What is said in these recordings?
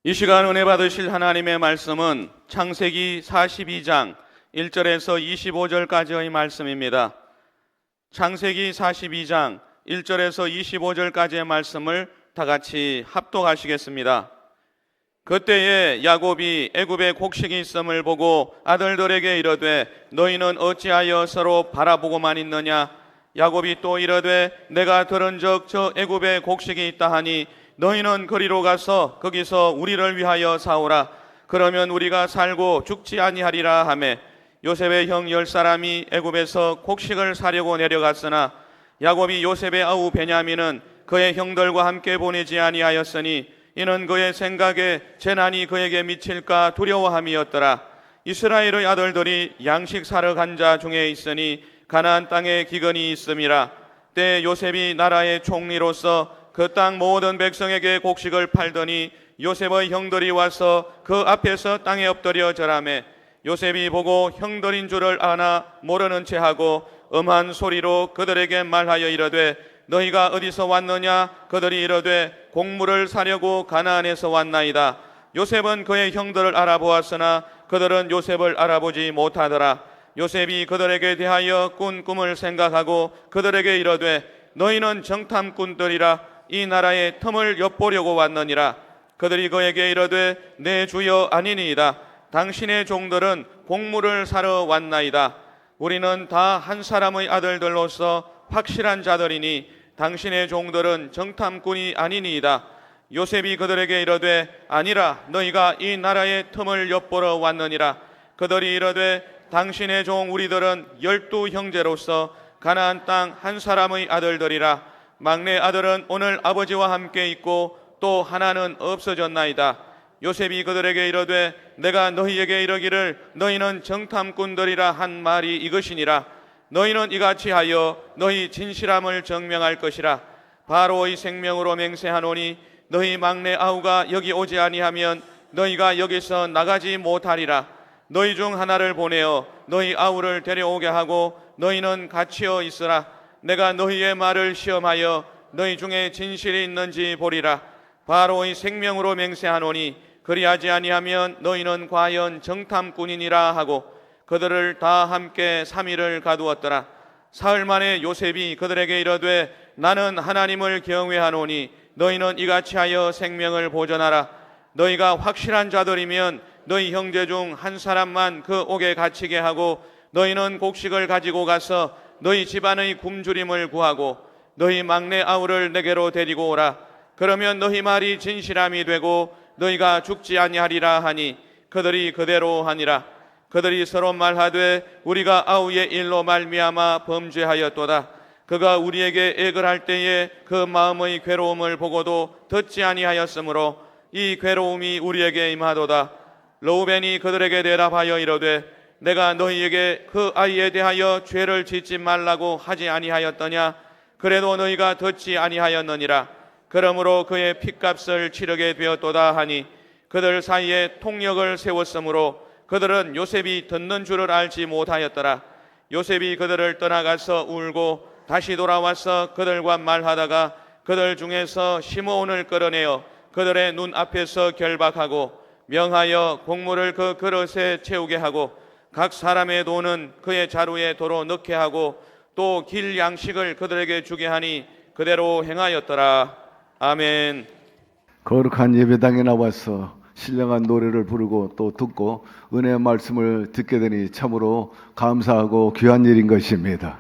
이 시간 은혜 받으실 하나님의 말씀은 창세기 42장 1절에서 25절까지의 말씀입니다. 창세기 42장 1절에서 25절까지의 말씀을 다 같이 합독하시겠습니다. 그때에 야곱이 애굽에 곡식이 있음을 보고 아들들에게 이르되 너희는 어찌하여 서로 바라보고만 있느냐? 야곱이 또 이르되 내가 들은즉 저 애굽에 곡식이 있다 하니 너희는 그리로 가서 거기서 우리를 위하여 사오라. 그러면 우리가 살고 죽지 아니하리라 하매 요셉의 형 10사람이 애굽에서 곡식을 사려고 내려갔으나 야곱이 요셉의 아우 베냐민은 그의 형들과 함께 보내지 아니하였으니 이는 그의 생각에 재난이 그에게 미칠까 두려워함이었더라. 이스라엘의 아들들이 양식 사러 간 자 중에 있으니 가나안 땅에 기근이 있음이라. 때 요셉이 나라의 총리로서 그 땅 모든 백성에게 곡식을 팔더니 요셉의 형들이 와서 그 앞에서 땅에 엎드려 절하매 요셉이 보고 형들인 줄을 아나 모르는 체하고 음한 소리로 그들에게 말하여 이르되 너희가 어디서 왔느냐? 그들이 이르되 곡물을 사려고 가나안에서 왔나이다. 요셉은 그의 형들을 알아보았으나 그들은 요셉을 알아보지 못하더라. 요셉이 그들에게 대하여 꾼 꿈을 생각하고 그들에게 이르되 너희는 정탐꾼들이라. 이 나라의 틈을 엿보려고 왔느니라. 그들이 그에게 이르되 내 주여 아니니이다. 당신의 종들은 곡물을 사러 왔나이다. 우리는 다 한 사람의 아들들로서 확실한 자들이니 당신의 종들은 정탐꾼이 아니니이다. 요셉이 그들에게 이르되 아니라 너희가 이 나라의 틈을 엿보러 왔느니라. 그들이 이르되 당신의 종 우리들은 12 형제로서 가나안 땅 한 사람의 아들들이라. 막내 아들은 오늘 아버지와 함께 있고 또 하나는 없어졌나이다. 요셉이 그들에게 이르되 내가 너희에게 이르기를 너희는 정탐꾼들이라 한 말이 이것이니라. 너희는 이같이 하여 너희 진실함을 증명할 것이라. 바로의 생명으로 맹세하노니 너희 막내 아우가 여기 오지 아니하면 너희가 여기서 나가지 못하리라. 너희 중 하나를 보내어 너희 아우를 데려오게 하고 너희는 갇혀 있으라. 내가 너희의 말을 시험하여 너희 중에 진실이 있는지 보리라. 바로의 생명으로 맹세하노니 그리하지 아니하면 너희는 과연 정탐꾼이니라 하고 그들을 다 함께 3일을 가두었더라. 사흘 만에 요셉이 그들에게 이르되 나는 하나님을 경외하노니 너희는 이같이 하여 생명을 보존하라. 너희가 확실한 자들이면 너희 형제 중 한 사람만 그 옥에 갇히게 하고 너희는 곡식을 가지고 가서 너희 집안의 굶주림을 구하고 너희 막내 아우를 내게로 데리고 오라. 그러면 너희 말이 진실함이 되고 너희가 죽지 아니하리라 하니 그들이 그대로 하니라. 그들이 서로 말하되 우리가 아우의 일로 말미암아 범죄하였도다. 그가 우리에게 액을 할 때에 그 마음의 괴로움을 보고도 듣지 아니하였으므로 이 괴로움이 우리에게 임하도다. 르우벤이 그들에게 대답하여 이르되 내가 너희에게 그 아이에 대하여 죄를 짓지 말라고 하지 아니하였더냐? 그래도 너희가 듣지 아니하였느니라. 그러므로 그의 핏값을 치르게 되었도다 하니 그들 사이에 통역을 세웠으므로 그들은 요셉이 듣는 줄을 알지 못하였더라. 요셉이 그들을 떠나가서 울고 다시 돌아와서 그들과 말하다가 그들 중에서 시므온을 끌어내어 그들의 눈 앞에서 결박하고 명하여 곡물을 그 그릇에 채우게 하고 각 사람의 돈은 그의 자루에 도로 넣게 하고 또 길 양식을 그들에게 주게 하니 그대로 행하였더라. 아멘. 거룩한 예배당에 나와서 신령한 노래를 부르고 또 듣고 은혜의 말씀을 듣게 되니 참으로 감사하고 귀한 일인 것입니다.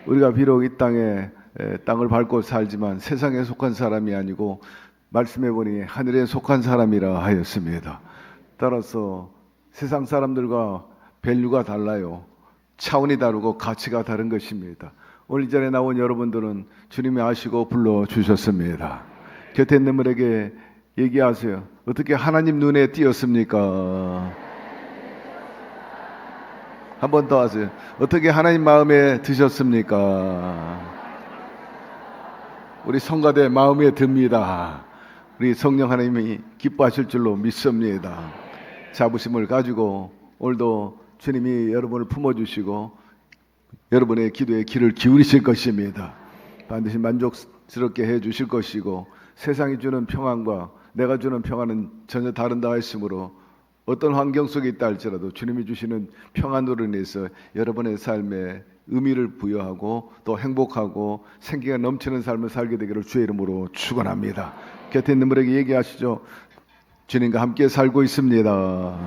우리가 비록 이 땅을 밟고 살지만 세상에 속한 사람이 아니고 말씀해 보니 하늘에 속한 사람이라 하였습니다. 따라서 세상 사람들과 밸류가 달라요. 차원이 다르고 가치가 다른 것입니다. 오늘 이 자리에 나온 여러분들은 주님이 아시고 불러주셨습니다. 곁에 있는 분에게 얘기하세요. 어떻게 하나님 눈에 띄었습니까? 한 번 더 하세요. 어떻게 하나님 마음에 드셨습니까? 우리 성가대 마음에 듭니다. 우리 성령 하나님이 기뻐하실 줄로 믿습니다. 자부심을 가지고 오늘도 주님이 여러분을 품어주시고 여러분의 기도에 귀를 기울이실 것입니다. 반드시 만족스럽게 해주실 것이고 세상이 주는 평안과 내가 주는 평안은 전혀 다른다 했으므로 어떤 환경 속에 있다 할지라도 주님이 주시는 평안으로 인해서 여러분의 삶에 의미를 부여하고 또 행복하고 생기가 넘치는 삶을 살게 되기를 주의 이름으로 축원합니다. 곁에 있는 분에게 얘기하시죠. 주님과 함께 살고 있습니다.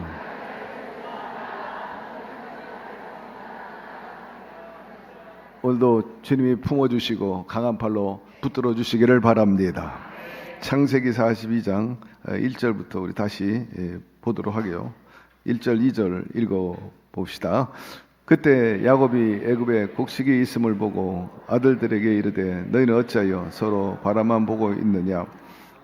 오늘도 주님이 품어주시고 강한 팔로 붙들어 주시기를 바랍니다. 창세기 42장 1절부터 우리 다시 보도록 하게요. 1절 2절 읽어봅시다. 그때 야곱이 애굽에 곡식이 있음을 보고 아들들에게 이르되 너희는 어찌하여 서로 바라만 보고 있느냐.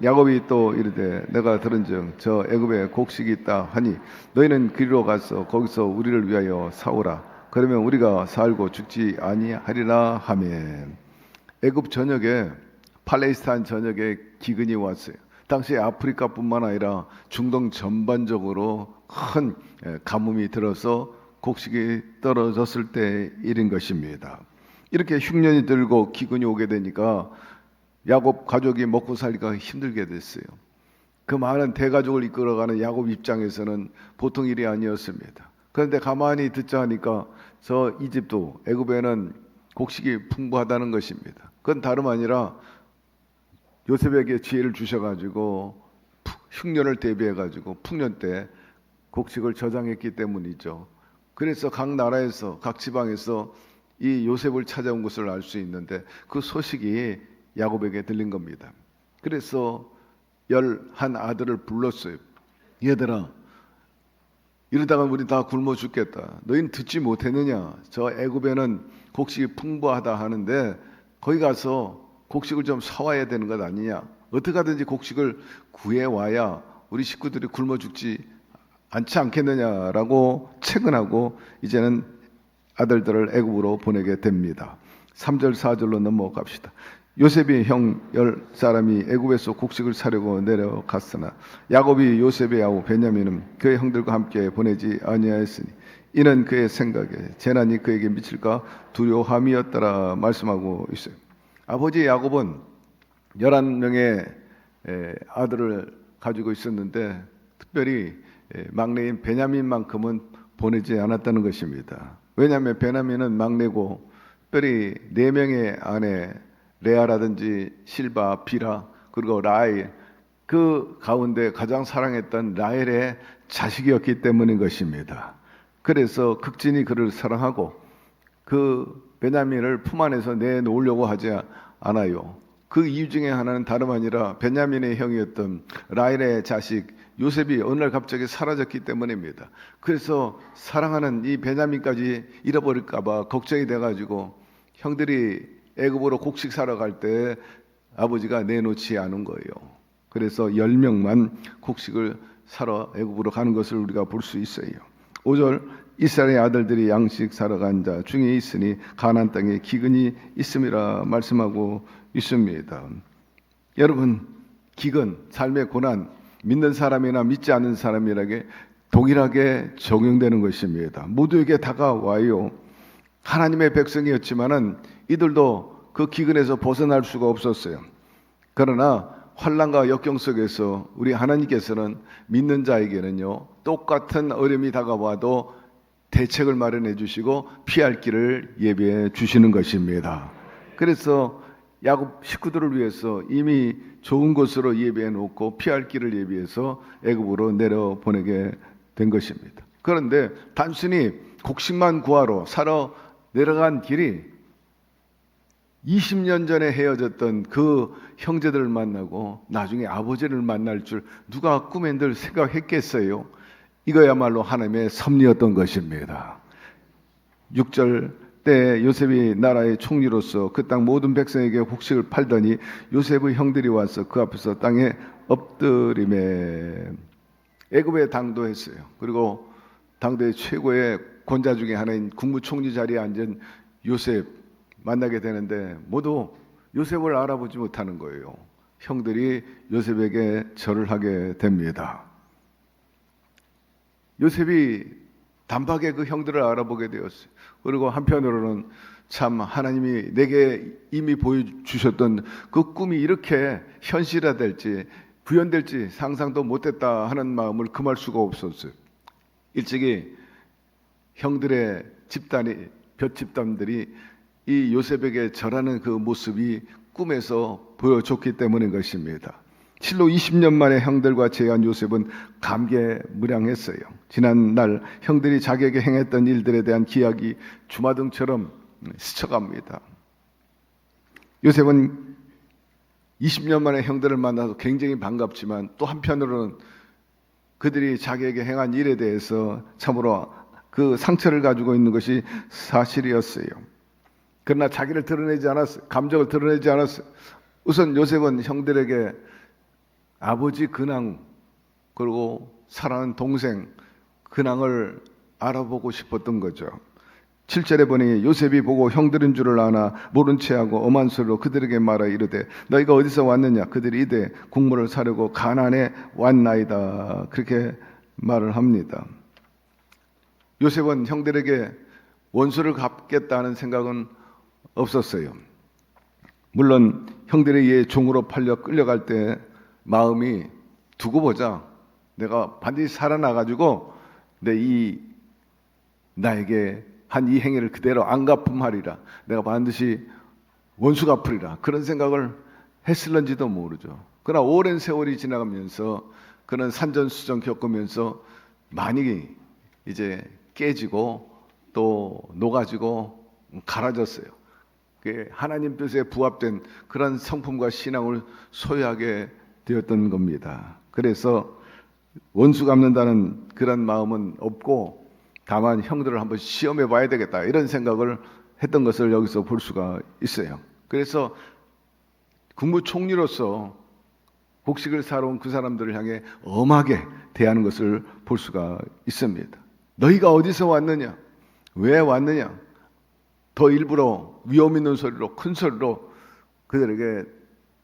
야곱이 또 이르되 내가 들은즉 저 애굽에 곡식이 있다 하니 너희는 그리로 가서 거기서 우리를 위하여 사오라. 그러면 우리가 살고 죽지 아니하리라 하매. 애굽 전역에 팔레스타인 전역에 기근이 왔어요. 당시 아프리카뿐만 아니라 중동 전반적으로 큰 가뭄이 들어서 곡식이 떨어졌을 때 일인 것입니다. 이렇게 흉년이 들고 기근이 오게 되니까 야곱 가족이 먹고 살기가 힘들게 됐어요. 그 많은 대가족을 이끌어가는 야곱 입장에서는 보통 일이 아니었습니다. 그런데 가만히 듣자 하니까 저 이집트 애굽에는 곡식이 풍부하다는 것입니다. 그건 다름 아니라 요셉에게 지혜를 주셔가지고 흉년을 대비해가지고 풍년 때 곡식을 저장했기 때문이죠. 그래서 각 나라에서 각 지방에서 이 요셉을 찾아온 것을 알 수 있는데 그 소식이 야곱에게 들린 겁니다. 그래서 11 아들을 불렀어요. 얘들아, 이러다가 우리 다 굶어 죽겠다. 너희는 듣지 못했느냐? 저 애굽에는 곡식이 풍부하다 하는데 거기 가서 곡식을 좀 사와야 되는 것 아니냐? 어떻게 하든지 곡식을 구해와야 우리 식구들이 굶어 죽지 않지 않겠느냐라고 채근하고 이제는 아들들을 애굽으로 보내게 됩니다. 3절 4절로 넘어갑시다. 요셉이 형 10사람이 애굽에서 곡식을 사려고 내려갔으나 야곱이 요셉의 아우 베냐민은 그의 형들과 함께 보내지 아니하였으니 이는 그의 생각에 재난이 그에게 미칠까 두려움이었더라 말씀하고 있어요. 아버지 야곱은 11명의 아들을 가지고 있었는데 특별히 막내인 베냐민만큼은 보내지 않았다는 것입니다. 왜냐하면 베냐민은 막내고 특별히 4명의 아내 레아라든지 실바, 비라 그리고 라헬 그 가운데 가장 사랑했던 라헬의 자식이었기 때문인 것입니다. 그래서 극진히 그를 사랑하고 그 베냐민을 품 안에서 내놓으려고 하지 않아요. 그 이유 중에 하나는 다름 아니라 베냐민의 형이었던 라헬의 자식 요셉이 어느 날 갑자기 사라졌기 때문입니다. 그래서 사랑하는 이 베냐민까지 잃어버릴까 봐 걱정이 돼가지고 형들이 애굽으로 곡식 사러 갈 때 아버지가 내놓지 않은 거예요. 그래서 10명만 곡식을 사러 애굽으로 가는 것을 우리가 볼 수 있어요. 5절 이스라엘의 아들들이 양식 사러 간 자 중에 있으니 가나안 땅에 기근이 있음이라 말씀하고 있습니다. 여러분, 기근, 삶의 고난, 믿는 사람이나 믿지 않는 사람에게 동일하게 적용되는 것입니다. 모두에게 다가와요. 하나님의 백성이었지만은 이들도 그 기근에서 벗어날 수가 없었어요. 그러나 환난과 역경 속에서 우리 하나님께서는 믿는 자에게는요 똑같은 어려움이 다가와도 대책을 마련해 주시고 피할 길을 예비해 주시는 것입니다. 그래서 야곱 식구들을 위해서 이미 좋은 곳으로 예비해 놓고 피할 길을 예비해서 애굽으로 내려 보내게 된 것입니다. 그런데 단순히 곡식만 구하러 사러 내려간 길이 20년 전에 헤어졌던 그 형제들을 만나고 나중에 아버지를 만날 줄 누가 꿈엔들 생각했겠어요? 이거야말로 하나님의 섭리였던 것입니다. 6절 때 요셉이 나라의 총리로서 그 땅 모든 백성에게 곡식을 팔더니 요셉의 형들이 와서 그 앞에서 땅에 엎드리매. 애굽에 당도했어요. 그리고 당대의 최고의 권자 중에 하나인 국무총리 자리에 앉은 요셉 만나게 되는데 모두 요셉을 알아보지 못하는 거예요. 형들이 요셉에게 절을 하게 됩니다. 요셉이 단박에 그 형들을 알아보게 되었어요. 그리고 한편으로는 참 하나님이 내게 이미 보여주셨던 그 꿈이 이렇게 현실화될지 구현될지 상상도 못했다 하는 마음을 금할 수가 없었어요. 일찍이 형들의 집단이 몇 집단들이 이 요셉에게 절하는 그 모습이 꿈에서 보여줬기 때문인 것입니다. 실로 20년 만에 형들과 재회한 요셉은 감개무량했어요. 지난 날 형들이 자기에게 행했던 일들에 대한 기약이 주마등처럼 스쳐갑니다. 요셉은 20년 만에 형들을 만나서 굉장히 반갑지만 또 한편으로는 그들이 자기에게 행한 일에 대해서 참으로 그 상처를 가지고 있는 것이 사실이었어요. 그러나 자기를 드러내지 않았어요. 감정을 드러내지 않았어요. 우선 요셉은 형들에게 아버지 근황 그리고 사랑하는 동생 근황을 알아보고 싶었던 거죠. 7절에 보니 요셉이 보고 형들인 줄을 아나 모른 체하고 엄한 소리로 그들에게 말하 이르되 너희가 어디서 왔느냐. 그들이 이르되 국물을 사려고 가나안에 왔나이다. 그렇게 말을 합니다. 요셉은 형들에게 원수를 갚겠다는 생각은 없었어요. 물론 형들에 의해 종으로 팔려 끌려갈 때 마음이 두고 보자. 내가 반드시 살아나가지고 나에게 한 이 행위를 그대로 안 갚음하리라. 내가 반드시 원수 갚으리라. 그런 생각을 했을런지도 모르죠. 그러나 오랜 세월이 지나가면서 그는 산전수전 겪으면서 많이 이제 깨지고 또 녹아지고 갈아졌어요. 하나님 뜻에 부합된 그런 성품과 신앙을 소유하게 되었던 겁니다. 그래서 원수 갚는다는 그런 마음은 없고 다만 형들을 한번 시험해 봐야 되겠다 이런 생각을 했던 것을 여기서 볼 수가 있어요. 그래서 국무총리로서 곡식을 사러 온 그 사람들을 향해 엄하게 대하는 것을 볼 수가 있습니다. 너희가 어디서 왔느냐? 왜 왔느냐? 더 일부러 위험 있는 소리로 큰 소리로 그들에게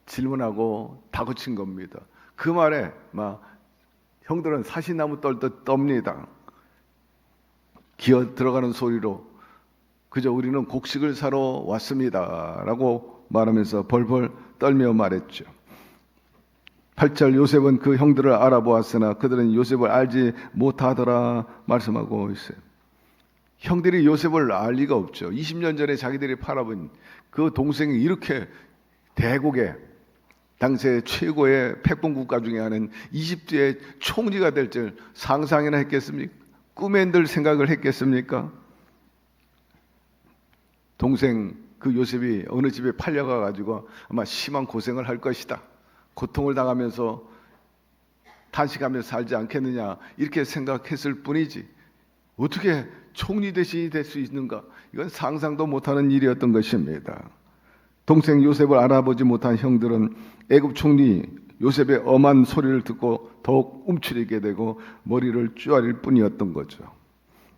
질문하고 다그친 겁니다. 그 말에 막 형들은 사시나무 떨듯 떱니다. 기어 들어가는 소리로 그저 우리는 곡식을 사러 왔습니다 라고 말하면서 벌벌 떨며 말했죠. 8절 요셉은 그 형들을 알아보았으나 그들은 요셉을 알지 못하더라 말씀하고 있어요. 형들이 요셉을 알 리가 없죠. 20년 전에 자기들이 팔아본 그 동생이 이렇게 대국의 당시의 최고의 패권 국가 중에 하나인 이집트의 총리가 될 줄 상상이나 했겠습니까? 꿈엔들 생각을 했겠습니까? 동생 그 요셉이 어느 집에 팔려가 가지고 아마 심한 고생을 할 것이다. 고통을 당하면서 탄식하며 살지 않겠느냐 이렇게 생각했을 뿐이지 어떻게 총리 대신이 될 수 있는가? 이건 상상도 못하는 일이었던 것입니다. 동생 요셉을 알아보지 못한 형들은 애굽 총리 요셉의 엄한 소리를 듣고 더욱 움츠리게 되고 머리를 쪼아릴 뿐이었던 거죠.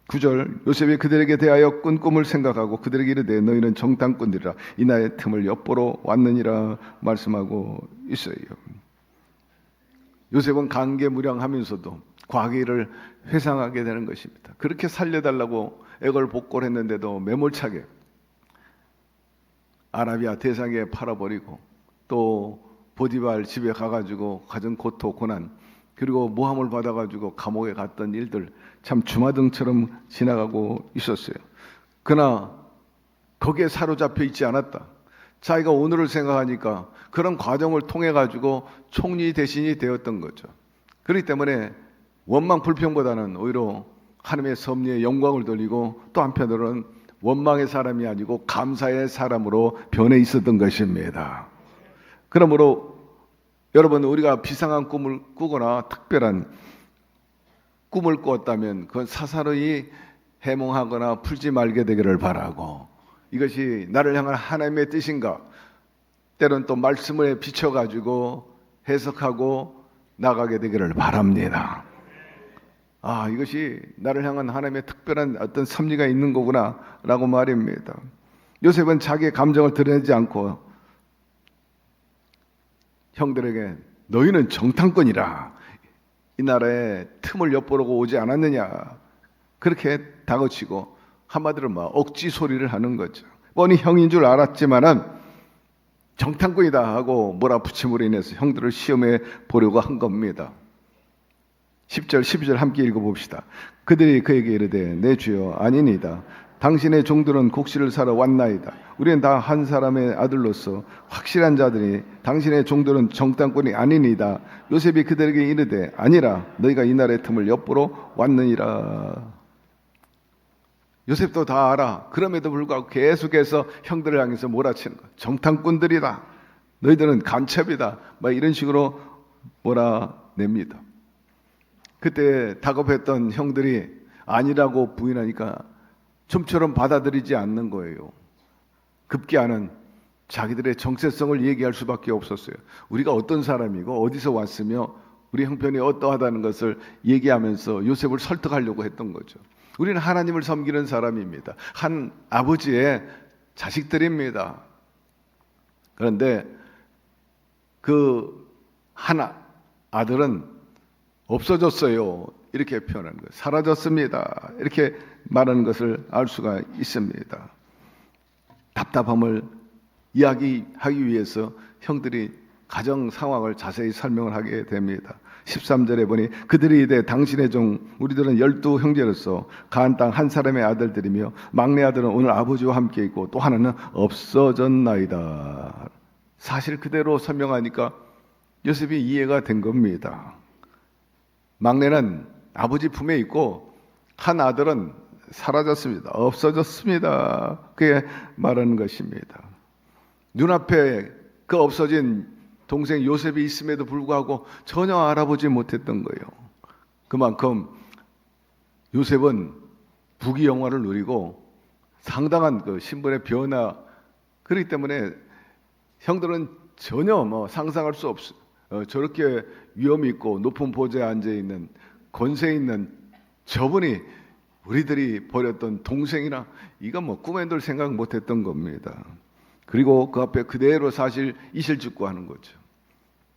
9절 요셉이 그들에게 대하여 꾼 꿈을 생각하고 그들에게 이르되 너희는 정탐꾼들이라 이 나의 틈을 엿보러 왔느니라 말씀하고 있어요. 요셉은 감개무량하면서도 과거를 회상하게 되는 것입니다. 그렇게 살려달라고 애걸복걸 했는데도 매몰차게 아라비아 대상에 팔아버리고 또 보디발 집에 가가지고 가진 고통 고난 그리고 모함을 받아가지고 감옥에 갔던 일들 참 주마등처럼 지나가고 있었어요. 그러나 거기에 사로잡혀 있지 않았다. 자기가 오늘을 생각하니까 그런 과정을 통해 가지고 총리 대신이 되었던 거죠. 그렇기 때문에 원망 불평보다는 오히려 하나님의 섭리에 영광을 돌리고 또 한편으로는 원망의 사람이 아니고 감사의 사람으로 변해 있었던 것입니다. 그러므로 여러분 우리가 비상한 꿈을 꾸거나 특별한 꿈을 꾸었다면 그건 사사로이 해몽하거나 풀지 말게 되기를 바라고 이것이 나를 향한 하나님의 뜻인가 때로는 또 말씀을 비춰가지고 해석하고 나가게 되기를 바랍니다. 이것이 나를 향한 하나님의 특별한 어떤 섭리가 있는 거구나 라고 말입니다. 요셉은 자기의 감정을 드러내지 않고 형들에게 너희는 정탐꾼이라 이 나라에 틈을 엿보려고 오지 않았느냐 그렇게 다그치고 한마디로 막 억지 소리를 하는 거죠. 뻔히 형인 줄 알았지만은 정탐꾼이다 하고 몰아붙임으로 인해서 형들을 시험해 보려고 한 겁니다. 10절 12절 함께 읽어봅시다. 그들이 그에게 이르되 내 주여 아니니이다. 당신의 종들은 곡식을 사러 왔나이다. 우리는 다 한 사람의 아들로서 확실한 자들이 당신의 종들은 정탐꾼이 아니니이다. 요셉이 그들에게 이르되 아니라 너희가 이날의 틈을 엿보러 왔느니라. 요셉도 다 알아. 그럼에도 불구하고 계속해서 형들을 향해서 몰아치는 거야. 정탐꾼들이다. 너희들은 간첩이다. 막 이런 식으로 몰아냅니다. 그때 다급했던 형들이 아니라고 부인하니까 좀처럼 받아들이지 않는 거예요. 급기야는 자기들의 정체성을 얘기할 수밖에 없었어요. 우리가 어떤 사람이고 어디서 왔으며 우리 형편이 어떠하다는 것을 얘기하면서 요셉을 설득하려고 했던 거죠. 우리는 하나님을 섬기는 사람입니다. 한 아버지의 자식들입니다. 그런데 그 한 아들은 없어졌어요. 이렇게 표현하는 거예요. 사라졌습니다. 이렇게 말하는 것을 알 수가 있습니다. 답답함을 이야기하기 위해서 형들이 가정 상황을 자세히 설명을 하게 됩니다. 13절에 보니 그들이 이르되 당신의 종 우리들은 12 형제로서 가나안 땅 한 사람의 아들들이며 막내 아들은 오늘 아버지와 함께 있고 또 하나는 없어졌나이다. 사실 그대로 설명하니까 요셉이 이해가 된 겁니다. 막내는 아버지 품에 있고 한 아들은 사라졌습니다. 없어졌습니다. 그게 말하는 것입니다. 눈앞에 그 없어진 동생 요셉이 있음에도 불구하고 전혀 알아보지 못했던 거예요. 그만큼 요셉은 부귀영화를 누리고 상당한 그 신분의 변화, 그렇기 때문에 형들은 전혀 상상할 수 없어요. 저렇게 위엄 있고 높은 보좌에 앉아 있는 권세 있는 저분이 우리들이 버렸던 동생이나 이건 꿈에도 생각 못했던 겁니다. 그리고 그 앞에 그대로 사실 이실직고하는 거죠.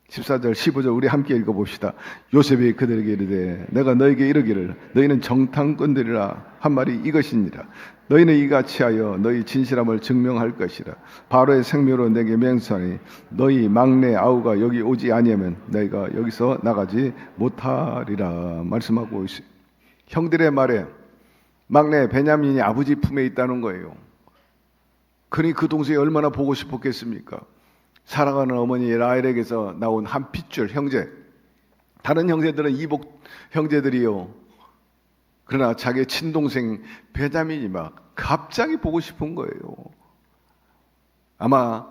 14절 15절 우리 함께 읽어봅시다. 요셉이 그들에게 이르되 내가 너에게 이르기를 너희는 정탐꾼들이라 한 말이 이것이니라. 너희는 이같이 하여 너희 진실함을 증명할 것이라. 바로의 생명으로 내게 맹세하니 너희 막내 아우가 여기 오지 아니하면 너희가 여기서 나가지 못하리라 말씀하고 있어요. 형들의 말에 막내 베냐민이 아버지 품에 있다는 거예요. 그러니 그 동생이 얼마나 보고 싶었겠습니까? 사랑하는 어머니 라헬에게서 나온 한 핏줄 형제, 다른 형제들은 이복 형제들이요. 그러나 자기의 친동생 베냐민이 막 갑자기 보고 싶은 거예요. 아마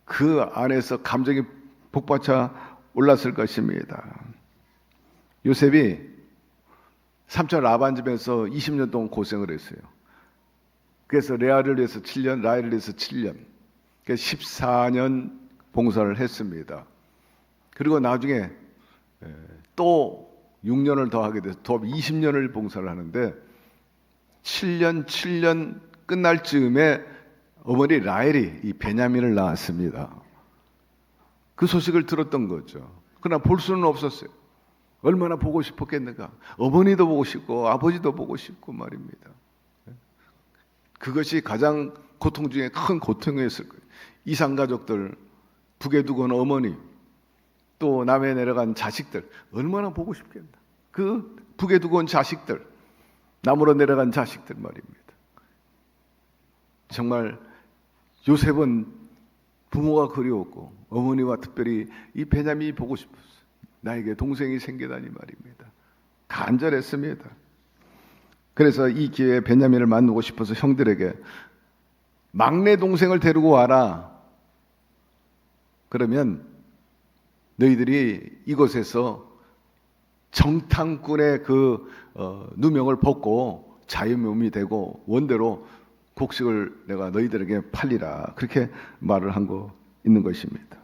그 안에서 감정이 복받쳐 올랐을 것입니다. 요셉이 삼촌 라반 집에서 20년 동안 고생을 했어요. 그래서 레아를 위해서 7년, 라헬을 위해서 7년, 14년 봉사를 했습니다. 그리고 나중에 또 6년을 더 하게 돼서 더 20년을 봉사를 하는데 7년 끝날 즈음에 어머니 라헬이 이 베냐민을 낳았습니다. 그 소식을 들었던 거죠. 그러나 볼 수는 없었어요. 얼마나 보고 싶었겠는가. 어머니도 보고 싶고 아버지도 보고 싶고 말입니다. 그것이 가장 고통 중에 큰 고통이었을 거예요. 이상가족들, 북에 두고 온 어머니, 또 남해 내려간 자식들 얼마나 보고 싶겠나. 그 북에 두고 온 자식들, 남으로 내려간 자식들 말입니다. 정말 요셉은 부모가 그리웠고 어머니와 특별히 이 베냐민이 보고 싶었어요. 나에게 동생이 생기다니 말입니다. 간절했습니다. 그래서 이 기회에 베냐민을 만나고 싶어서 형들에게 막내 동생을 데리고 와라. 그러면 너희들이 이곳에서 정탐꾼의 그 누명을 벗고 자유몸이 되고 원대로 곡식을 내가 너희들에게 팔리라. 그렇게 말을 한 거 있는 것입니다.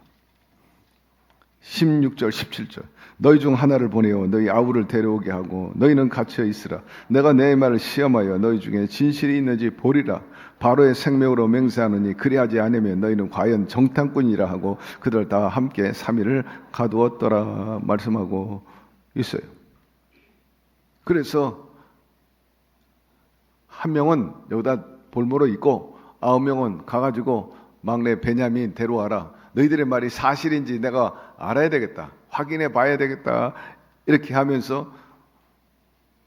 16절 17절 너희 중 하나를 보내어 너희 아우를 데려오게 하고 너희는 갇혀 있으라. 내가 내 말을 시험하여 너희 중에 진실이 있는지 보리라. 바로의 생명으로 맹세하느니 그리하지 않으면 너희는 과연 정탐꾼이라 하고 그들 다 함께 3일을 가두었더라 말씀하고 있어요. 그래서 한 명은 여기다 볼모로 있고 9명은 가가지고 막내 베냐민 데려와라. 너희들의 말이 사실인지 내가 알아야 되겠다. 확인해 봐야 되겠다. 이렇게 하면서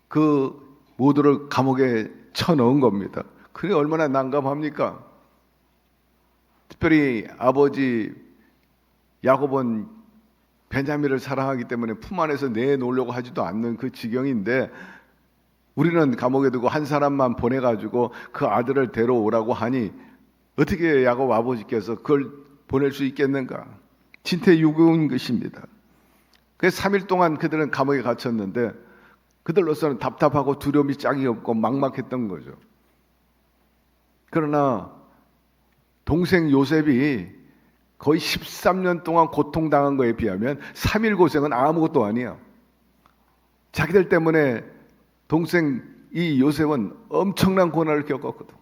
그 모두를 감옥에 쳐넣은 겁니다. 그게 얼마나 난감합니까? 특별히 아버지 야곱은 베냐민을 사랑하기 때문에 품 안에서 내놓으려고 하지도 않는 그 지경인데, 우리는 감옥에 두고 한 사람만 보내가지고 그 아들을 데려오라고 하니 어떻게 야곱 아버지께서 그걸 보낼 수 있겠는가? 진퇴유교인 것입니다. 그래서 3일 동안 그들은 감옥에 갇혔는데 그들로서는 답답하고 두려움이 짝이 없고 막막했던 거죠. 그러나 동생 요셉이 거의 13년 동안 고통당한 거에 비하면 3일 고생은 아무것도 아니야. 자기들 때문에 동생 이 요셉은 엄청난 고난을 겪었거든.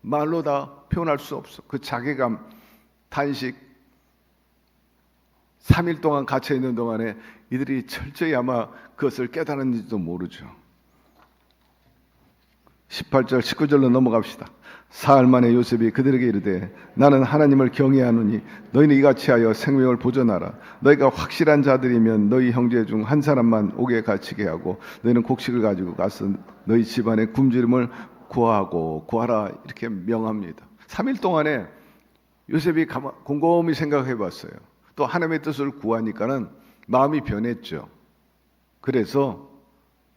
말로 다 표현할 수 없어. 그 자괴감, 탄식. 3일 동안 갇혀 있는 동안에 이들이 철저히 아마 그것을 깨달았는지도 모르죠. 18절, 19절로 넘어갑시다. 사흘 만에 요셉이 그들에게 이르되 나는 하나님을 경외하노니 너희는 이같이 하여 생명을 보존하라. 너희가 확실한 자들이면 너희 형제 중 한 사람만 옥에 갇히게 하고 너희는 곡식을 가지고 가서 너희 집안의 굶주림을 구하라. 이렇게 명합니다. 3일 동안에 요셉이 곰곰이 생각해 봤어요. 또 하나님의 뜻을 구하니까는 마음이 변했죠. 그래서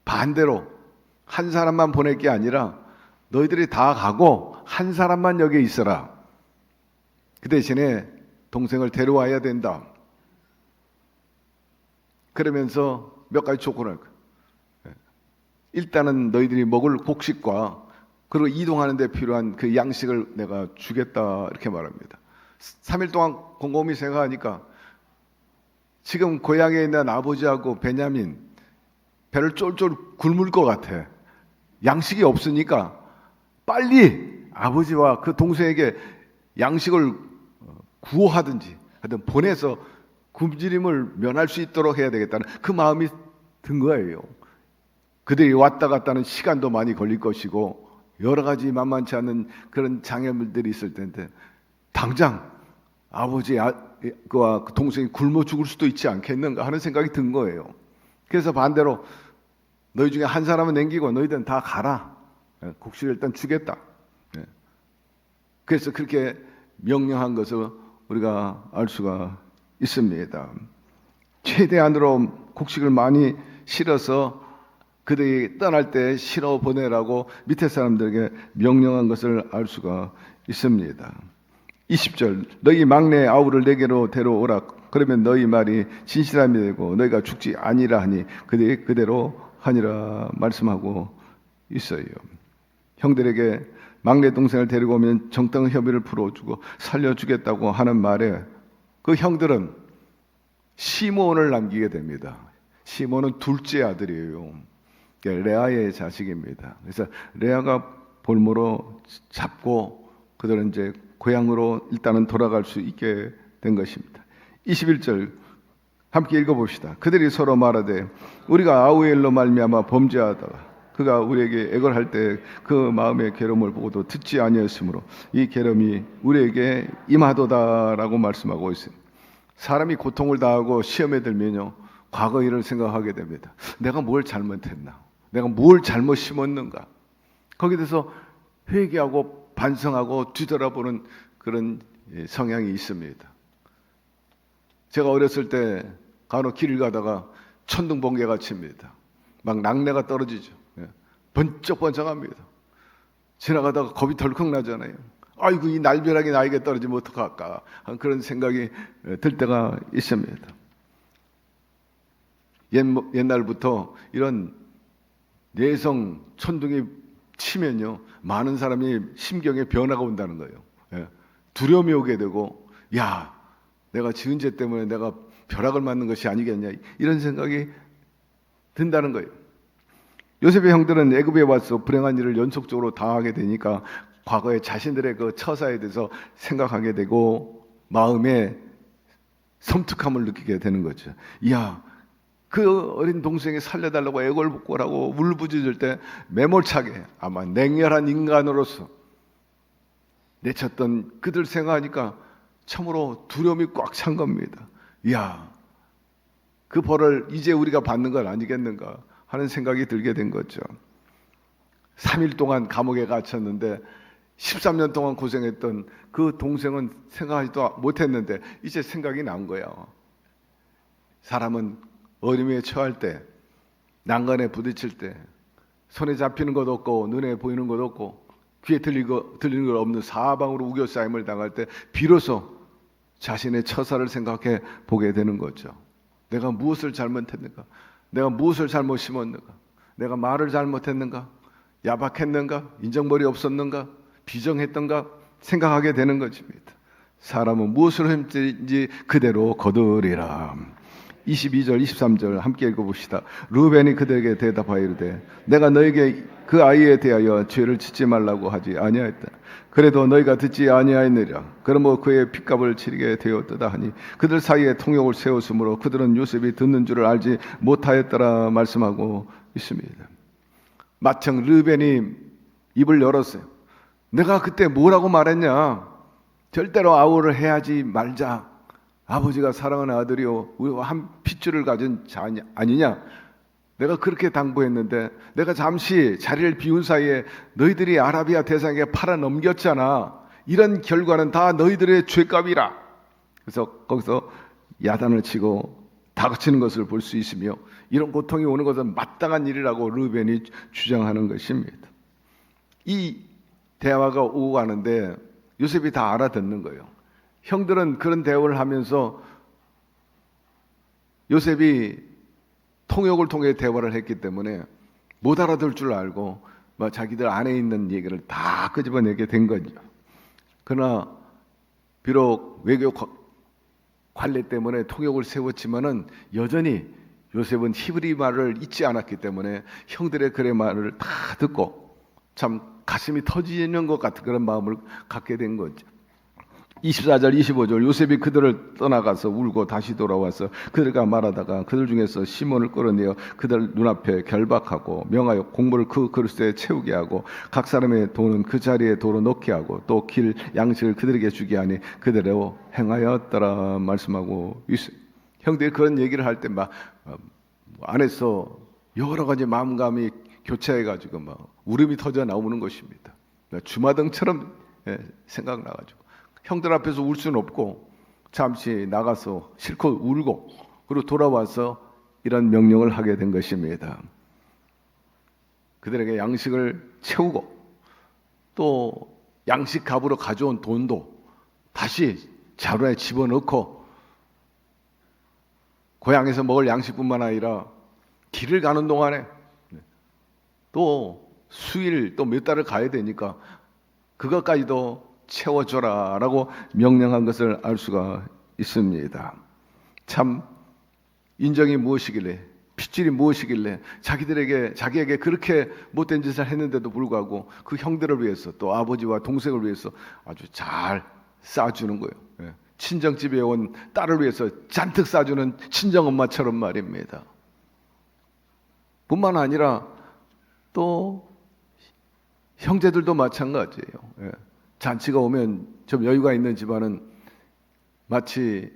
반대로 한 사람만 보낼 게 아니라 너희들이 다 가고 한 사람만 여기에 있어라. 그 대신에 동생을 데려와야 된다. 그러면서 몇 가지 조건을, 일단은 너희들이 먹을 곡식과 그리고 이동하는 데 필요한 그 양식을 내가 주겠다, 이렇게 말합니다. 3일 동안 곰곰이 생각하니까 지금 고향에 있는 아버지하고 베냐민 배를 쫄쫄 굶을 것 같아. 양식이 없으니까 빨리 아버지와 그 동생에게 양식을 구호하든지 하여튼 보내서 굶주림을 면할 수 있도록 해야 되겠다는 그 마음이 든 거예요. 그들이 왔다 갔다 하는 시간도 많이 걸릴 것이고 여러 가지 만만치 않은 그런 장애물들이 있을 텐데 당장 아버지와 그 동생이 굶어 죽을 수도 있지 않겠는가 하는 생각이 든 거예요. 그래서 반대로 너희 중에 한 사람은 남기고 너희들은 다 가라. 곡식을 일단 주겠다. 그래서 그렇게 명령한 것을 우리가 알 수가 있습니다. 최대한으로 곡식을 많이 실어서 그들이 떠날 때 실어 보내라고 밑에 사람들에게 명령한 것을 알 수가 있습니다. 20절, 너희 막내 아우를 내게로 데려오라. 그러면 너희 말이 진실함이 되고 너희가 죽지 아니라 하니 그들이 그대로 하니라 말씀하고 있어요. 형들에게 막내 동생을 데리고 오면 정당한 협의를 풀어주고 살려주겠다고 하는 말에 그 형들은 시몬을 남기게 됩니다. 시몬은 둘째 아들이에요. 레아의 자식입니다. 그래서 레아가 볼모로 잡고 그들은 이제 고향으로 일단은 돌아갈 수 있게 된 것입니다. 21절 함께 읽어봅시다. 그들이 서로 말하되 우리가 아우엘로 말미암아 범죄하다가 그가 우리에게 애걸할 때 그 마음의 괴로움을 보고도 듣지 아니하였으므로 이 괴로움이 우리에게 임하도다라고 말씀하고 있습니다. 사람이 고통을 당하고 시험에 들면요 과거 일을 생각하게 됩니다. 내가 뭘 잘못했나? 내가 뭘 잘못 심었는가? 거기에 대해서 회개하고 반성하고 뒤돌아보는 그런 성향이 있습니다. 제가 어렸을 때 간혹 길을 가다가 천둥번개가 칩니다. 막 낙뢰가 떨어지죠. 번쩍번쩍합니다. 지나가다가 겁이 덜컥 나잖아요. 아이고 이 날벼락이 나에게 떨어지면 어떡할까 그런 생각이 들 때가 있습니다. 옛날부터 이런 내성 천둥이 치면요 많은 사람이 심경에 변화가 온다는 거예요. 두려움이 오게 되고 야 내가 지은 죄 때문에 내가 벼락을 맞는 것이 아니겠냐 이런 생각이 든다는 거예요. 요셉의 형들은 애굽에 와서 불행한 일을 연속적으로 당하게 되니까 과거에 자신들의 그 처사에 대해서 생각하게 되고 마음에 섬뜩함을 느끼게 되는 거죠. 이야, 그 어린 동생이 살려달라고 애걸복걸하고 울부짖을 때 매몰차게 아마 냉혈한 인간으로서 내쳤던 그들 생각하니까 참으로 두려움이 꽉 찬 겁니다. 이야, 그 벌을 이제 우리가 받는 건 아니겠는가 하는 생각이 들게 된 거죠. 3일 동안 감옥에 갇혔는데 13년 동안 고생했던 그 동생은 생각하지도 못했는데 이제 생각이 난 거예요. 사람은 어려움에 처할 때, 난간에 부딪힐 때, 손에 잡히는 것 없고 눈에 보이는 것 없고 귀에 들리는 것 없는 사방으로 우겨싸임을 당할 때 비로소 자신의 처사를 생각해 보게 되는 거죠. 내가 무엇을 잘못했는가? 내가 무엇을 잘못 심었는가? 내가 말을 잘못했는가? 야박했는가? 인정머리 없었는가? 비정했던가? 생각하게 되는 것입니다. 사람은 무엇을 했는지 그대로 거두리라. 22절 23절 함께 읽어봅시다. 르우벤이 그들에게 대답하여 이르되 내가 너에게 그 아이에 대하여 죄를 짓지 말라고 하지 아니하였다. 그래도 너희가 듣지 아니하였느니라. 그러므로 그의 핏값을 치르게 되었다 하니 그들 사이에 통역을 세웠으므로 그들은 요셉이 듣는 줄을 알지 못하였더라 말씀하고 있습니다. 마침 르우벤이 입을 열었어요. 내가 그때 뭐라고 말했냐? 절대로 아우를 해하지 말자. 아버지가 사랑하는 아들이요 우리와 한 핏줄을 가진 자 아니냐? 내가 그렇게 당부했는데 내가 잠시 자리를 비운 사이에 너희들이 아라비아 대상에게 팔아 넘겼잖아. 이런 결과는 다 너희들의 죄값이라. 그래서 거기서 야단을 치고 다그치는 것을 볼 수 있으며 이런 고통이 오는 것은 마땅한 일이라고 르우벤이 주장하는 것입니다. 이 대화가 오고 가는데 요셉이 다 알아듣는 거예요. 형들은 그런 대화를 하면서 요셉이 통역을 통해 대화를 했기 때문에 못 알아들 줄 알고 자기들 안에 있는 얘기를 다 끄집어내게 된 거죠. 그러나 비록 외교 관례 때문에 통역을 세웠지만은 여전히 요셉은 히브리 말을 잊지 않았기 때문에 형들의 그의 말을 다 듣고 참 가슴이 터지는 것 같은 그런 마음을 갖게 된 거죠. 24절 25절 요셉이 그들을 떠나가서 울고 다시 돌아와서 그들과 말하다가 그들 중에서 시몬을 끌어내어 그들 눈앞에 결박하고 명하여 곡물을 그 그릇에 채우게 하고 각 사람의 돈은 그 자리에 도로 넣게 하고 또 길 양식을 그들에게 주게 하니 그대로 행하였더라 말씀하고 있어요. 형들이 그런 얘기를 할 때 막 안에서 여러 가지 마음감이 교차해가지고 막 울음이 터져 나오는 것입니다. 주마등처럼 생각나가지고 형들 앞에서 울 수는 없고 잠시 나가서 실컷 울고 그리고 돌아와서 이런 명령을 하게 된 것입니다. 그들에게 양식을 채우고 또 양식 값으로 가져온 돈도 다시 자루에 집어넣고 고향에서 먹을 양식뿐만 아니라 길을 가는 동안에 또 수일 또 몇 달을 가야 되니까 그것까지도 채워줘라 라고 명령한 것을 알 수가 있습니다. 참 인정이 무엇이길래 핏줄이 무엇이길래 자기에게 그렇게 못된 짓을 했는데도 불구하고 그 형들을 위해서 또 아버지와 동생을 위해서 아주 잘 싸주는 거예요. 친정집에 온 딸을 위해서 잔뜩 싸주는 친정엄마처럼 말입니다. 뿐만 아니라 또 형제들도 마찬가지예요. 잔치가 오면 좀 여유가 있는 집안은 마치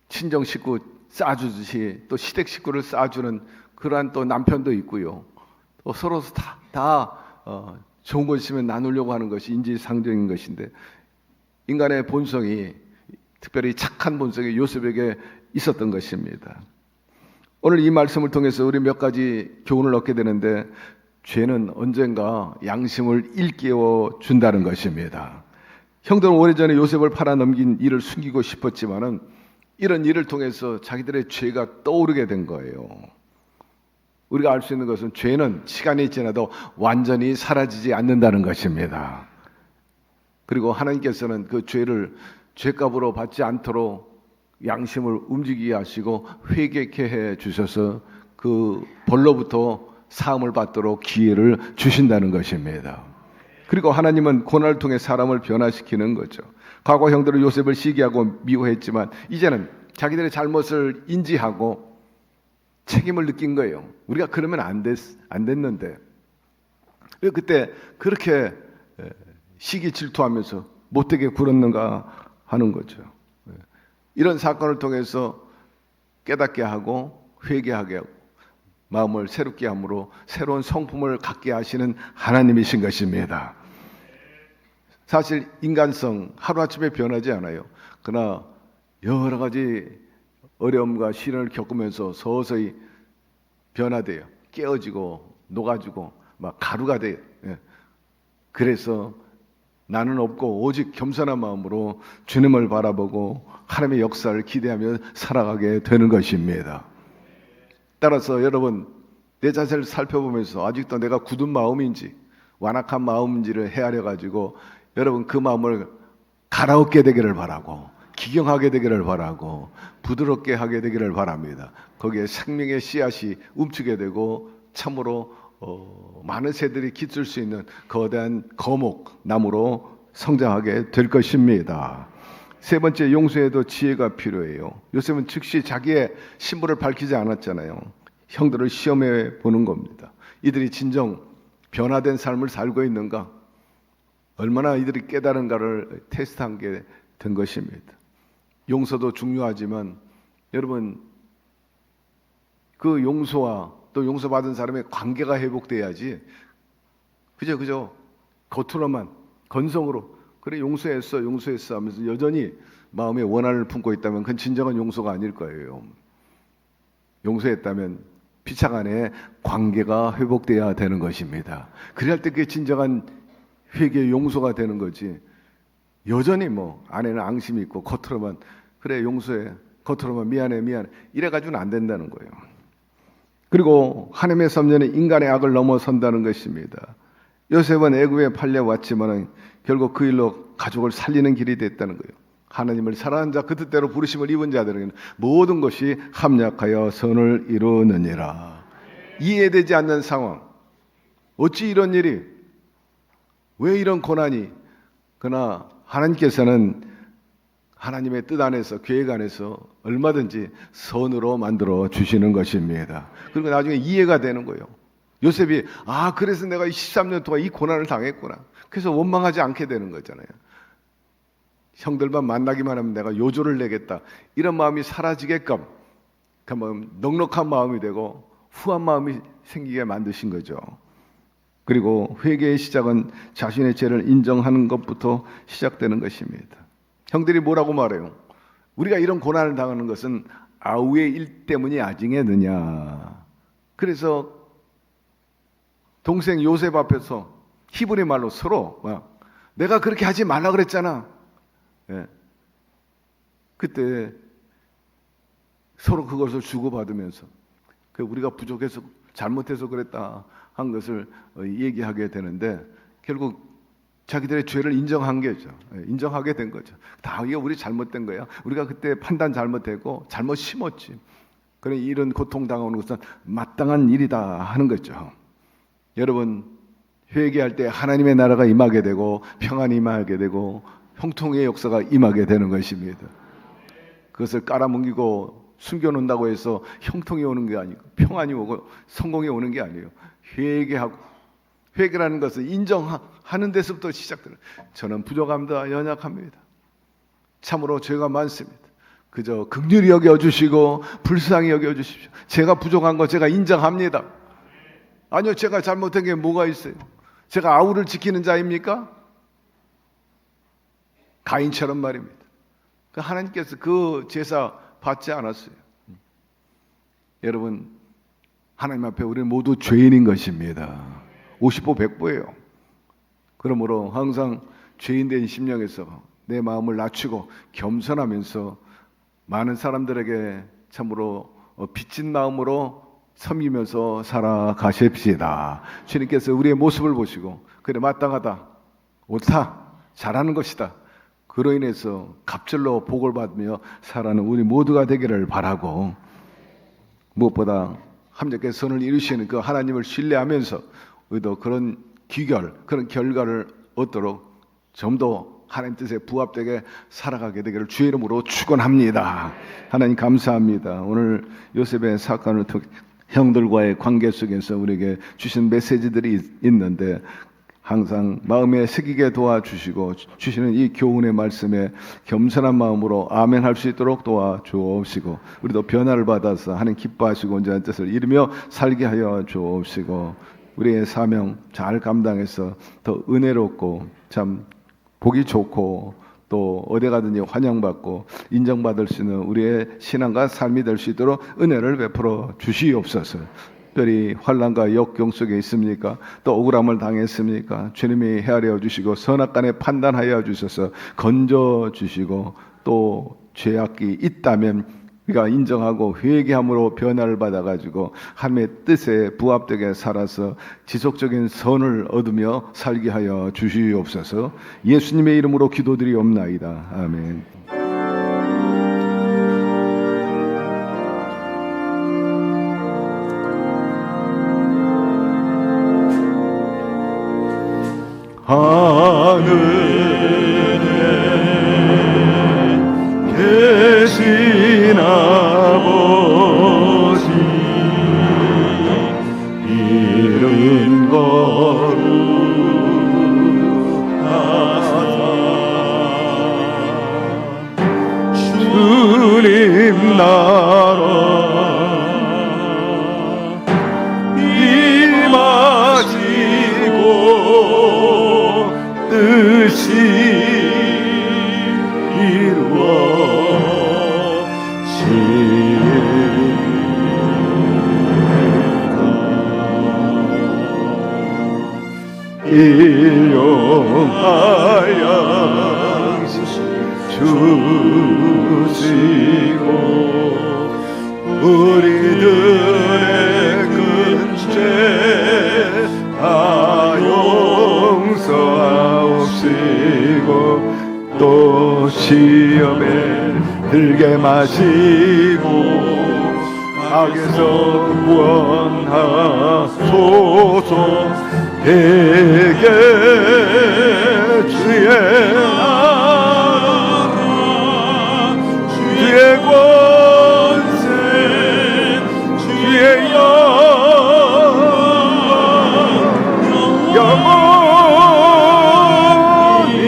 친정 식구 싸주듯이 또 시댁 식구를 싸주는 그러한 또 남편도 있고요. 또 서로 다 좋은 것 있으면 나누려고 하는 것이 인지상정인 것인데 인간의 본성이 특별히 착한 본성이 요셉에게 있었던 것입니다. 오늘 이 말씀을 통해서 우리 몇 가지 교훈을 얻게 되는데 죄는 언젠가 양심을 일깨워 준다는 것입니다. 형들은 오래전에 요셉을 팔아넘긴 일을 숨기고 싶었지만은 이런 일을 통해서 자기들의 죄가 떠오르게 된 거예요. 우리가 알 수 있는 것은 죄는 시간이 지나도 완전히 사라지지 않는다는 것입니다. 그리고 하나님께서는 그 죄를 죄값으로 받지 않도록 양심을 움직이게 하시고 회개케 해 주셔서 그 벌로부터 사함을 받도록 기회를 주신다는 것입니다. 그리고 하나님은 고난을 통해 사람을 변화시키는 거죠. 과거 형들은 요셉을 시기하고 미워했지만 이제는 자기들의 잘못을 인지하고 책임을 느낀 거예요. 우리가 그러면 안 됐는데 왜 그때 그렇게 시기 질투하면서 못되게 굴었는가 하는 거죠. 이런 사건을 통해서 깨닫게 하고 회개하게 하고 마음을 새롭게 함으로 새로운 성품을 갖게 하시는 하나님이신 것입니다. 사실 인간성 하루아침에 변하지 않아요. 그러나 여러 가지 어려움과 시련을 겪으면서 서서히 변화돼요. 깨어지고 녹아지고 막 가루가 돼요. 그래서 나는 없고 오직 겸손한 마음으로 주님을 바라보고 하나님의 역사를 기대하며 살아가게 되는 것입니다. 따라서 여러분, 내 자신을 살펴보면서 아직도 내가 굳은 마음인지 완악한 마음인지를 헤아려 가지고 여러분 그 마음을 갈아엎게 되기를 바라고 기경하게 되기를 바라고 부드럽게 하게 되기를 바랍니다. 거기에 생명의 씨앗이 움츠게 되고 참으로 많은 새들이 깃들 수 있는 거대한 거목 나무로 성장하게 될 것입니다. 세 번째, 용서에도 지혜가 필요해요. 요셉은 즉시 자기의 신분을 밝히지 않았잖아요. 형들을 시험해 보는 겁니다. 이들이 진정 변화된 삶을 살고 있는가, 얼마나 이들이 깨달은가를 테스트한 게 된 것입니다. 용서도 중요하지만 여러분, 그 용서와 또 용서받은 사람의 관계가 회복돼야지 그저 겉으로만 건성으로 그래 용서했어 하면서 여전히 마음에 원한을 품고 있다면 그건 진정한 용서가 아닐 거예요. 용서했다면 피차 간의 관계가 회복돼야 되는 것입니다. 그래야 할 때 그게 진정한 회개의 용서가 되는 거지. 여전히 안에는 앙심이 있고 겉으로만 그래 용서해, 겉으로만 미안해 이래가지고는 안 된다는 거예요. 그리고 하나님의 섭리는 인간의 악을 넘어선다는 것입니다. 요셉은 애굽에 팔려왔지만 결국 그 일로 가족을 살리는 길이 됐다는 거예요. 하나님을 사랑하는 자 그 뜻대로 부르심을 입은 자들에게는 모든 것이 합력하여 선을 이루느니라. 이해되지 않는 상황, 어찌 이런 일이, 왜 이런 고난이, 그러나 하나님께서는 하나님의 뜻 안에서 계획 안에서 얼마든지 선으로 만들어 주시는 것입니다. 그리고 나중에 이해가 되는 거예요. 요셉이 그래서 내가 13년 동안 이 고난을 당했구나. 그래서 원망하지 않게 되는 거잖아요. 형들만 만나기만 하면 내가 요조를 내겠다, 이런 마음이 사라지게끔 넉넉한 마음이 되고 후한 마음이 생기게 만드신 거죠. 그리고 회개의 시작은 자신의 죄를 인정하는 것부터 시작되는 것입니다. 형들이 뭐라고 말해요? 우리가 이런 고난을 당하는 것은 아우의 일 때문이 아니겠느냐. 그래서 동생 요셉 앞에서 히브리 말로 서로 내가 그렇게 하지 말라 그랬잖아. 그때 서로 그것을 주고받으면서 우리가 부족해서 잘못해서 그랬다 한 것을 얘기하게 되는데 결국 자기들의 죄를 인정한 거죠. 인정하게 된 거죠. 다 이게 우리 잘못된 거야. 우리가 그때 판단 잘못했고 잘못 심었지. 그래 이런 고통당하는 것은 마땅한 일이다 하는 거죠. 여러분, 회개할 때 하나님의 나라가 임하게 되고 평안이 임하게 되고 형통의 역사가 임하게 되는 것입니다. 그것을 깔아뭉개고 숨겨놓는다고 해서 형통이 오는 게 아니고 평안이 오고 성공이 오는 게 아니에요. 회개라는 것은 인정하는 데서부터 시작돼요. 저는 부족합니다. 연약합니다. 참으로 죄가 많습니다. 그저 긍휼히 여겨주시고 불쌍히 여겨주십시오. 제가 부족한 거 제가 인정합니다. 아니요, 제가 잘못한 게 뭐가 있어요? 제가 아우를 지키는 자입니까? 가인처럼 말입니다. 하나님께서 그 제사 받지 않았어요. 여러분, 하나님 앞에 우리는 모두 죄인인 것입니다. 50보 100보예요. 그러므로 항상 죄인된 심령에서 내 마음을 낮추고 겸손하면서 많은 사람들에게 참으로 빚진 마음으로 섬기면서 살아가십시다. 주님께서 우리의 모습을 보시고 그래 마땅하다, 옳다, 잘하는 것이다, 그로 인해서 갑절로 복을 받으며 살아가는 우리 모두가 되기를 바라고, 무엇보다 함께 선을 이루시는 그 하나님을 신뢰하면서 우리도 그런 그런 결과를 얻도록 좀 더 하나님 뜻에 부합되게 살아가게 되기를 주의 이름으로 축원합니다. 하나님 감사합니다. 오늘 요셉의 사건을 통해 형들과의 관계 속에서 우리에게 주신 메시지들이 있는데 항상 마음에 새기게 도와주시고 주시는 이 교훈의 말씀에 겸손한 마음으로 아멘 할 수 있도록 도와주옵시고 우리도 변화를 받아서 하나님 기뻐하시고 온전한 뜻을 이루며 살게 하여 주옵시고 우리의 사명 잘 감당해서 더 은혜롭고 참 보기 좋고 또 어디 가든지 환영받고 인정받을 수 있는 우리의 신앙과 삶이 될 수 있도록 은혜를 베풀어 주시옵소서. 특별히 환난과 역경 속에 있습니까? 또 억울함을 당했습니까? 주님이 헤아려 주시고 선악간에 판단하여 주셔서 건져 주시고 또 죄악이 있다면 우리가 인정하고 회개함으로 변화를 받아가지고 하나님의 뜻에 부합되게 살아서 지속적인 선을 얻으며 살게 하여 주시옵소서. 예수님의 이름으로 기도드리옵나이다. 아멘. 하늘에 계신 아버지 이름 거룩하사 주님 나라 임하시고 뜻이 일용하여 주시고 우리들의 근죄 다 용서하옵시고 또 시험에 들게 마시고 악에서 구원하소서. 대개 주의 나라 주의 권세 주의 영원히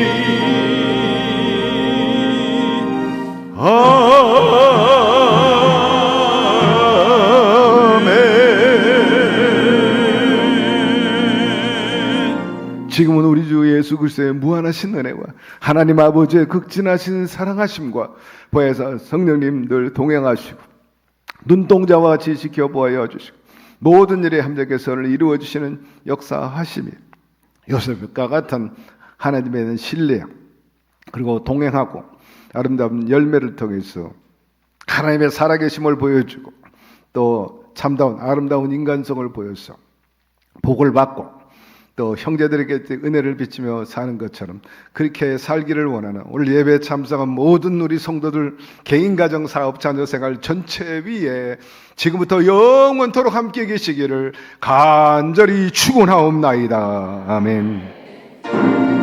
지금은 우리 주 예수 그리스도의 무한하신 은혜와 하나님 아버지의 극진하신 사랑하심과 보혜사 성령님 늘 동행하시고 눈동자와 같이 지켜보아여 주시고 모든 일에 함께 선을 이루어 주시는 역사하심이 요셉과 같은 하나님에 대한 신뢰 그리고 동행하고 아름다운 열매를 통해서 하나님의 살아계심을 보여주고 또 참다운 아름다운 인간성을 보여서 복을 받고 또 형제들에게 은혜를 비치며 사는 것처럼 그렇게 살기를 원하는 오늘 예배에 참석한 모든 우리 성도들 개인 가정 사업 자녀 생활 전체 위에 지금부터 영원토록 함께 계시기를 간절히 축원하옵나이다. 아멘.